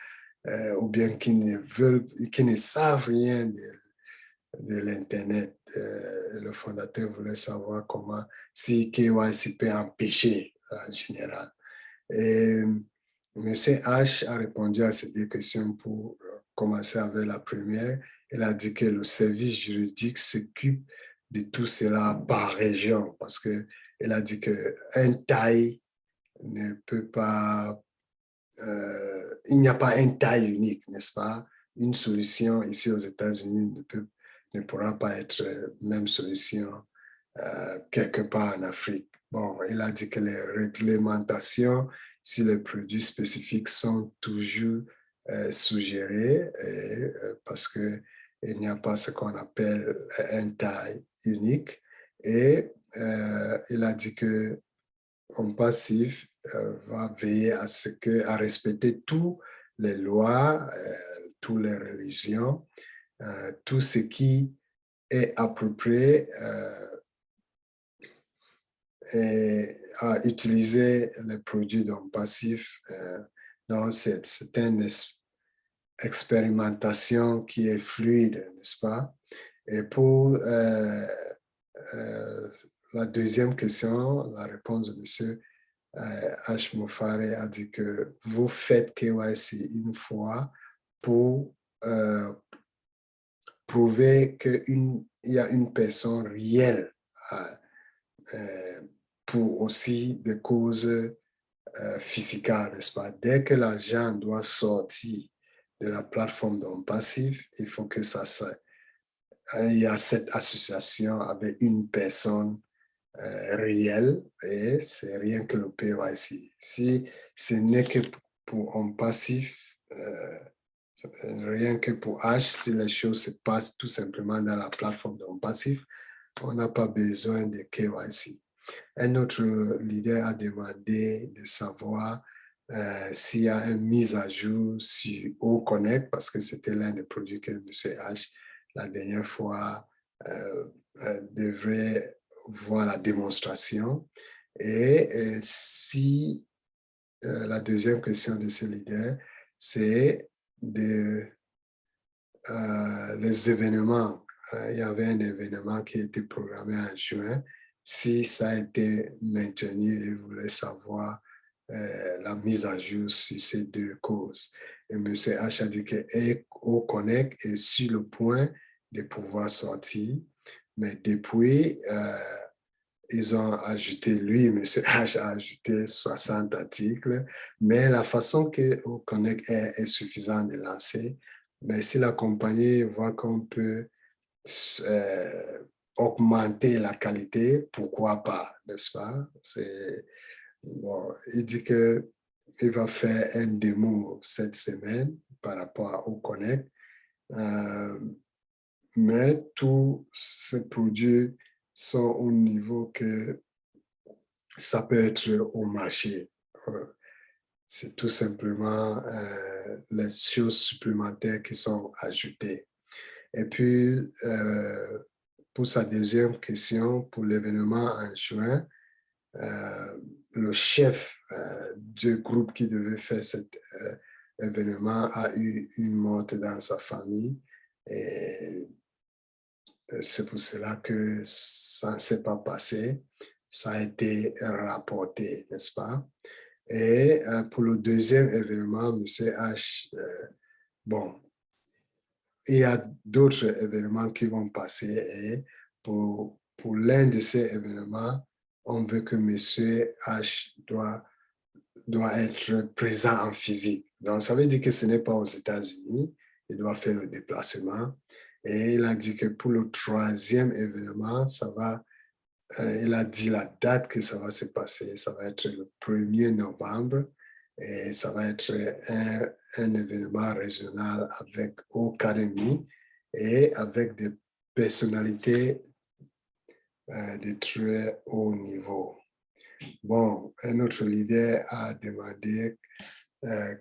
Ou bien qui ne savent rien de l'Internet. Le fondateur voulait savoir comment, si KYC peut empêcher en général. Et M. H a répondu à ces deux questions pour commencer avec la première. Il a dit que le service juridique s'occupe de tout cela par région parce qu'il a dit qu'un taille ne peut pas, il n'y a pas un taille unique, n'est-ce pas? Une solution ici aux États-Unis ne pourra pas être même solution quelque part en Afrique. Bon, il a dit que les réglementations sur les produits spécifiques sont toujours suggérées parce qu'il n'y a pas ce qu'on appelle un taille unique. Et il a dit que OnPassif va veiller à respecter toutes les lois, toutes les religions, tout ce qui est approprié et à utiliser les produits d'OnPassif. Donc, c'est une expérimentation qui est fluide, n'est-ce pas? Et pour la deuxième question, la réponse de M. H. Moufare a dit que vous faites KYC une fois pour prouver qu'il y a une personne réelle pour aussi des causes physiques, n'est-ce pas? Dès que l'argent doit sortir de la plateforme d'OnPassif, il faut que il y a cette association avec une personne réelle et c'est rien que le KYC. Si ce n'est que pour OnPassif, Rien que pour H, si les choses se passent tout simplement dans la plateforme de passif, on n'a pas besoin de KYC. Un autre leader a demandé de savoir s'il y a une mise à jour sur OConnect, parce que c'était l'un des produits que M. H, la dernière fois, devrait voir la démonstration. Et si la deuxième question de ce leader, c'est les événements. Il y avait un événement qui a été programmé en juin. Si ça a été maintenu, il voulait savoir la mise à jour sur ces deux causes. Et M. H a dit que EcoConnect est sur le point de pouvoir sortir, mais depuis, ils ont ajouté, lui, M. H a ajouté 60 articles, mais la façon que EcoConnect est suffisante de lancer, mais si la compagnie voit qu'on peut augmenter la qualité, pourquoi pas, n'est-ce pas? Bon, il dit qu'il va faire un démo cette semaine par rapport au Connect, mais tous ces produits sont au niveau que ça peut être au marché. C'est tout simplement les choses supplémentaires qui sont ajoutées. Et puis, pour sa deuxième question, pour l'événement en juin, le chef du groupe qui devait faire cet événement a eu une mort dans sa famille. Et c'est pour cela que ça ne s'est pas passé. Ça a été rapporté, n'est-ce pas? Et pour le deuxième événement, M. H, bon, il y a d'autres événements qui vont passer et pour l'un de ces événements, on veut que M. H doit être présent en physique. Donc, ça veut dire que ce n'est pas aux États-Unis, il doit faire le déplacement. Et il a dit que pour le troisième événement, il a dit la date que ça va se passer, ça va être le 1er novembre et ça va être un événement régional avec Academy et avec des personnalités de très haut niveau. Bon, un autre leader a demandé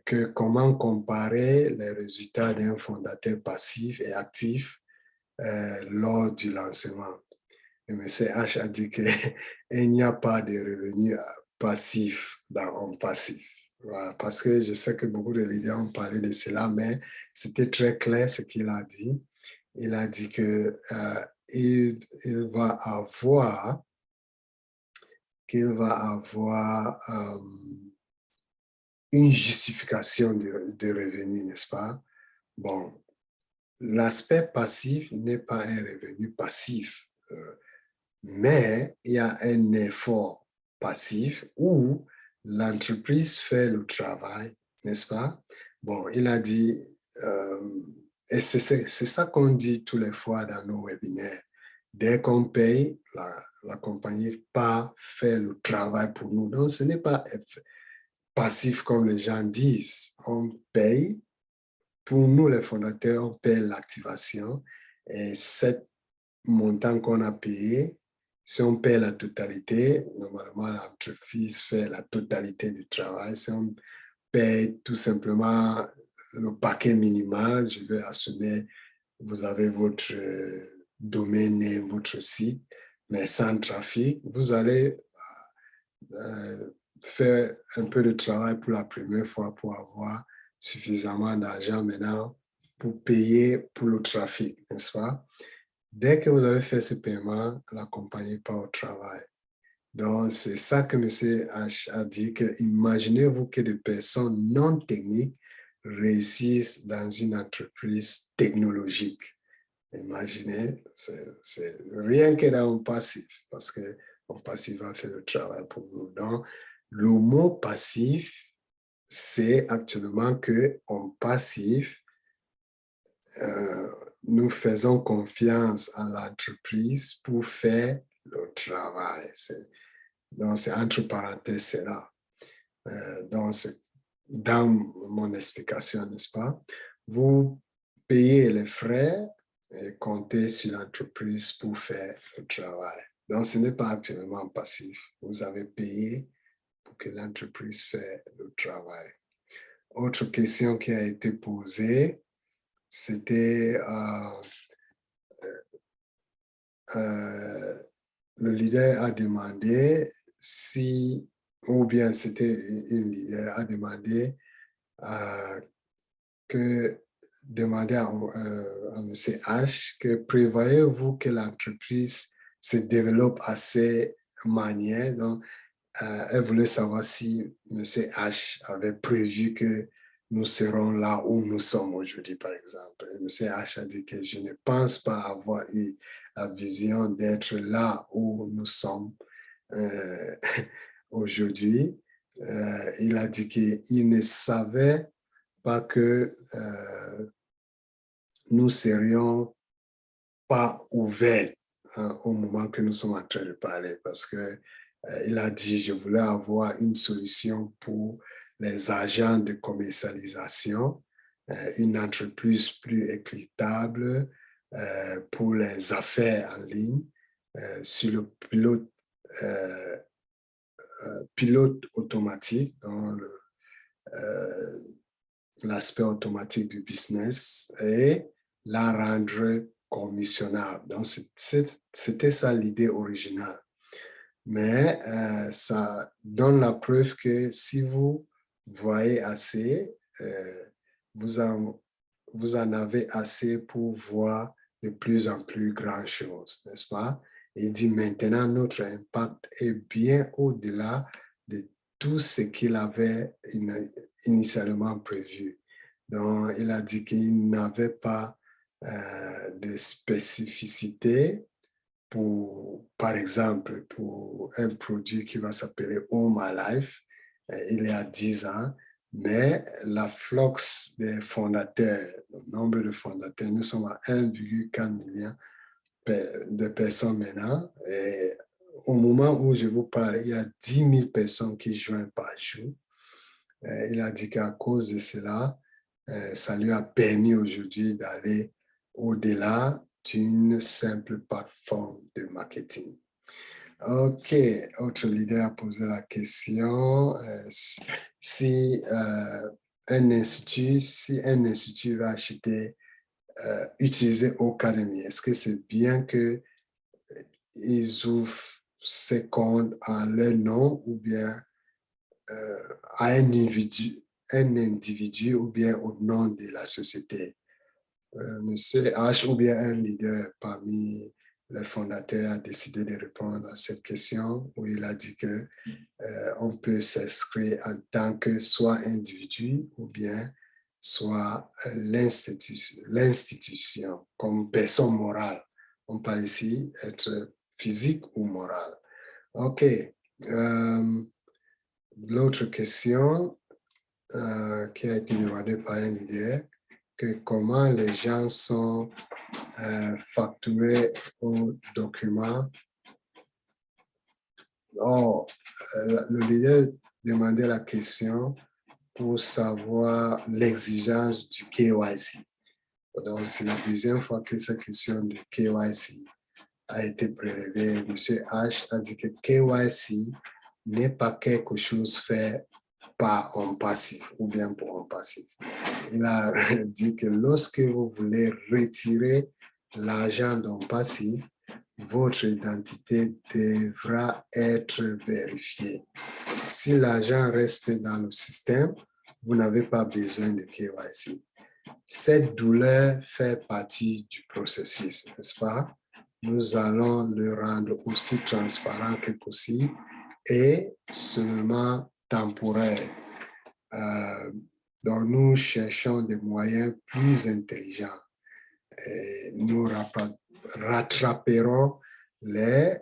que comment comparer les résultats d'un fondateur passif et actif lors du lancement. Et M. H a dit qu'il n'y a pas de revenus passifs dans Homme Passif. Voilà, parce que je sais que beaucoup de leaders ont parlé de cela, mais c'était très clair ce qu'il a dit. Il a dit qu'il va avoir une justification de revenus, n'est-ce pas? Bon, l'aspect passif n'est pas un revenu passif, mais il y a un effort passif où l'entreprise fait le travail, n'est-ce pas? Bon, il a dit, et c'est ça qu'on dit tous les fois dans nos webinaires. Dès qu'on paye, la compagnie pas fait le travail pour nous. Donc, ce n'est pas passif comme les gens disent. On paye. Pour nous, les fondateurs, on paye l'activation. Et cet montant qu'on a payé, si on paye la totalité, normalement, l'entreprise fait la totalité du travail. Si on paye tout simplement le paquet minimal, je vais assumer, vous avez votre domaine et votre site, mais sans trafic, vous allez faire un peu de travail pour la première fois pour avoir suffisamment d'argent maintenant pour payer pour le trafic, n'est-ce pas? Dès que vous avez fait ce paiement, la compagnie part au travail. Donc, c'est ça que M. H a dit, que imaginez-vous que des personnes non techniques réussissent dans une entreprise technologique. Imaginez, c'est rien que dans un passif, parce que mon passif va faire le travail pour nous. Donc, le mot passif, c'est actuellement que en passif, nous faisons confiance à l'entreprise pour faire le travail. Donc, c'est entre parenthèses, c'est là. Donc, c'est dans mon explication, n'est-ce pas? vous payez les frais et comptez sur l'entreprise pour faire le travail. Donc, ce n'est pas actuellement passif. Vous avez payé pour que l'entreprise fasse le travail. Autre question qui a été posée, c'était le leader a demandé si, ou bien c'était une leader a demandé demander à M. H que prévoyez-vous que l'entreprise se développe à ces manières. Donc, elle voulait savoir si M. H avait prévu que nous serons là où nous sommes aujourd'hui, par exemple. Et M. H a dit que je ne pense pas avoir eu la vision d'être là où nous sommes aujourd'hui. Il a dit qu'il ne savait pas que nous serions pas ouverts au moment que nous sommes en train de parler parce que il a dit je voulais avoir une solution pour les agents de commercialisation, une entreprise plus équitable pour les affaires en ligne sur le pilote automatique dans l'aspect automatique du business et la rendre commissionnable. Donc, c'était ça l'idée originale. Mais ça donne la preuve que si vous voyez assez, vous en avez assez pour voir de plus en plus grand chose, n'est-ce pas? Et il dit maintenant, notre impact est bien au-delà de tout ce qu'il avait initialement prévu. Donc, il a dit qu'il n'avait pas de spécificité pour, par exemple, pour un produit qui va s'appeler All My Life, il y a 10 ans, mais la flux des fondateurs, le nombre de fondateurs, nous sommes à 1,4 million de personnes maintenant. Et au moment où je vous parle, il y a 10 000 personnes qui joignent par jour. Il a dit qu'à cause de cela, ça lui a permis aujourd'hui d'aller au-delà d'une simple plateforme de marketing. OK, autre leader a posé la question si un institut va acheter, utiliser Ocademy, est-ce que c'est bien qu'ils ouvrent ses comptes en leur nom ou bien à un individu ou bien au nom de la société? Monsieur H ou bien un leader parmi les fondateurs a décidé de répondre à cette question où il a dit que on peut s'inscrire en tant que soit individu ou bien soit l'institution comme personne morale. On parle ici être physique ou morale. OK. L'autre question qui a été demandée par un leader, que comment les gens sont facturés au document. Oh, le leader demandait la question pour savoir l'exigence du KYC. Donc, c'est la deuxième fois que cette question du KYC a été prélevée. Monsieur H a dit que KYC n'est pas quelque chose fait par un passif ou bien pour un passif. Il a dit que lorsque vous voulez retirer l'argent d'un passif, votre identité devra être vérifiée. Si l'argent reste dans le système, vous n'avez pas besoin de KYC. Cette douleur fait partie du processus, n'est-ce pas? Nous allons le rendre aussi transparent que possible et seulement temporaire. Donc, nous cherchons des moyens plus intelligents. Et nous rattraperons les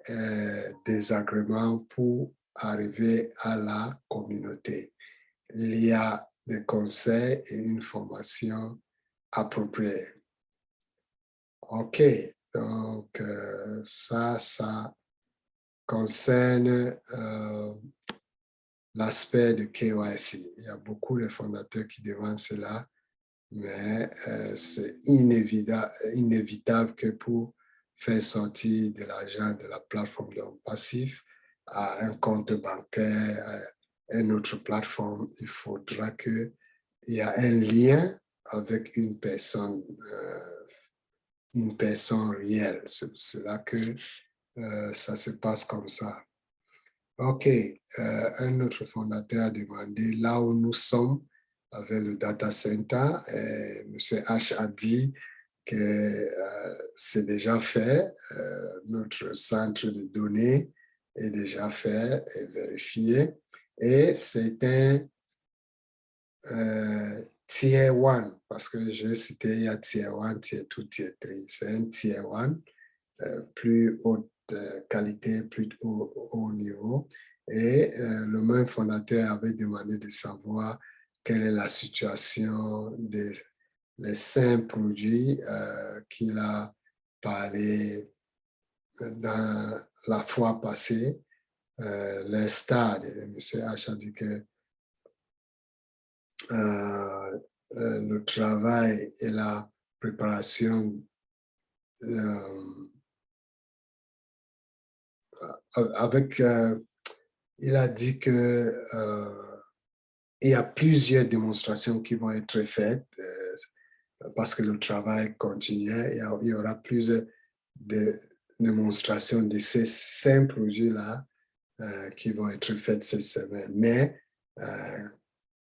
désagréments pour arriver à la communauté. Il y a des conseils et une formation appropriée. OK, donc ça concerne l'aspect de KYC. Il y a beaucoup de fondateurs qui demandent cela mais c'est inévitable que pour faire sortir de l'argent de la plateforme de passif à un compte bancaire, à une autre plateforme, il faudra qu'il y ait un lien avec une personne réelle. C'est là que ça se passe comme ça. OK, un autre fondateur a demandé là où nous sommes avec le data center. M. H a dit que c'est déjà fait. Notre centre de données est déjà fait et vérifié. Et c'est un tier 1, parce que je citais il y a tier 1, tier 2, tier 3. C'est un tier 1, plus haute qualité, plus haut niveau. Et le même fondateur avait demandé de savoir quelle est la situation des les 5 produits qu'il a parlé dans la fois passée. Les stades, M. H a dit que le travail et la préparation avec, il a dit que il y a plusieurs démonstrations qui vont être faites parce que le travail continue. Il y aura plusieurs démonstrations de ces 5 produits-là qui vont être faites cette semaine. Mais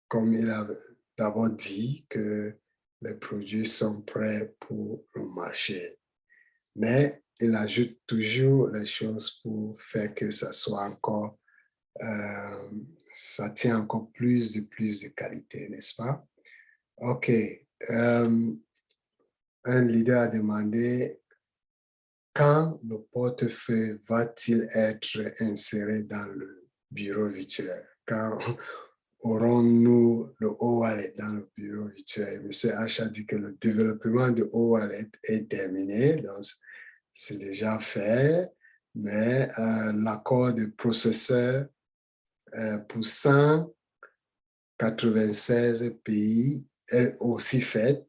comme il a d'abord dit que les produits sont prêts pour le marché. Mais il ajoute toujours les choses pour faire que ça soit encore, ça tient encore plus de qualité, n'est-ce pas? OK. Un leader a demandé quand le portefeuille va-t-il être inséré dans le bureau virtuel? Quand aurons-nous le O-Wallet dans le bureau virtuel? M. H a dit que le développement de O-Wallet est terminé, donc c'est déjà fait, mais l'accord de processeur pour 196 pays est aussi fait,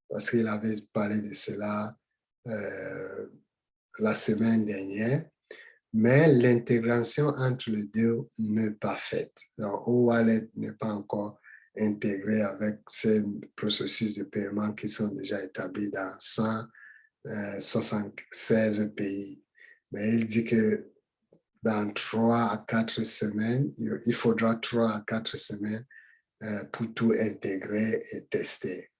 parce qu'il avait parlé de cela la semaine dernière, mais l'intégration entre les deux n'est pas faite. Donc, O-Wallet n'est pas encore intégré avec ces processus de paiement qui sont déjà établis dans 176 pays. Mais il dit que dans 3 à 4 semaines, il faudra 3 à 4 semaines pour tout intégrer et tester.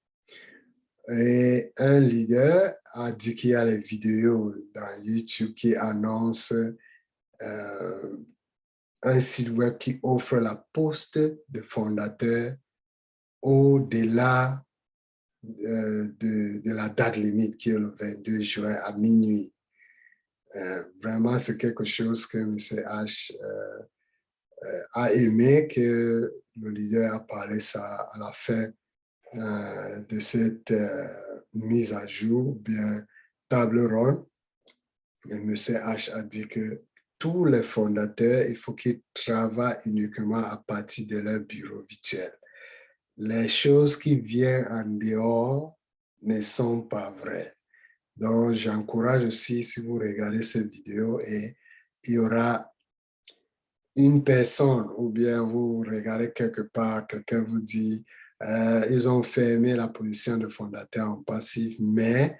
Et un leader a dit qu'il y a les vidéos dans YouTube qui annoncent un site web qui offre la poste de fondateur au-delà de la date limite qui est le 22 juin à minuit. Vraiment, c'est quelque chose que M. H a aimé, que le leader a parlé ça à la fin de cette mise à jour, bien table ronde. Et M. H a dit que tous les fondateurs, il faut qu'ils travaillent uniquement à partir de leur bureau virtuel. Les choses qui viennent en dehors ne sont pas vraies. Donc, j'encourage aussi, si vous regardez cette vidéo, et il y aura une personne, ou bien vous regardez quelque part, quelqu'un vous dit, ils ont fermé la position de fondateur en passif, mais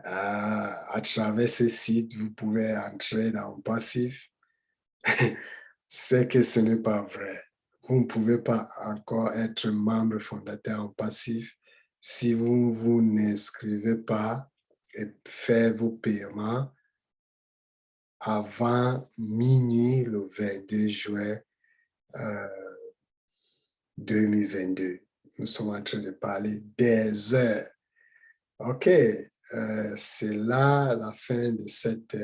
à travers ce site, vous pouvez entrer dans le passif. C'est que ce n'est pas vrai. Vous ne pouvez pas encore être membre fondateur en passif si vous ne vous n'inscrivez pas et faire vos paiements avant minuit le 22 juin 2022. Nous sommes en train de parler des heures. OK, c'est là la fin de cette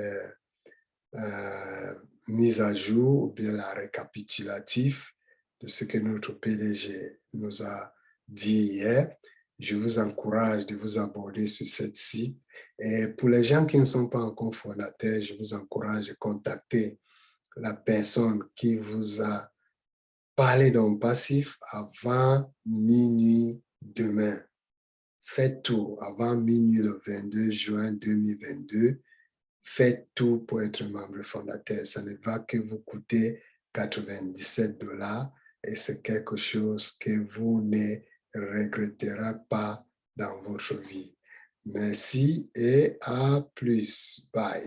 mise à jour, ou bien la récapitulatif de ce que notre PDG nous a dit hier. Je vous encourage de vous abonner sur cette site. Et pour les gens qui ne sont pas encore fondateurs, je vous encourage de contacter la personne qui vous a parlé d'un passif avant minuit demain. demain, faites tout avant minuit le 22 juin 2022. Faites tout pour être membre fondateur. Ça ne va que vous coûter 97 $ et c'est quelque chose que vous ne regretterez pas dans votre vie. Merci et à plus. Bye.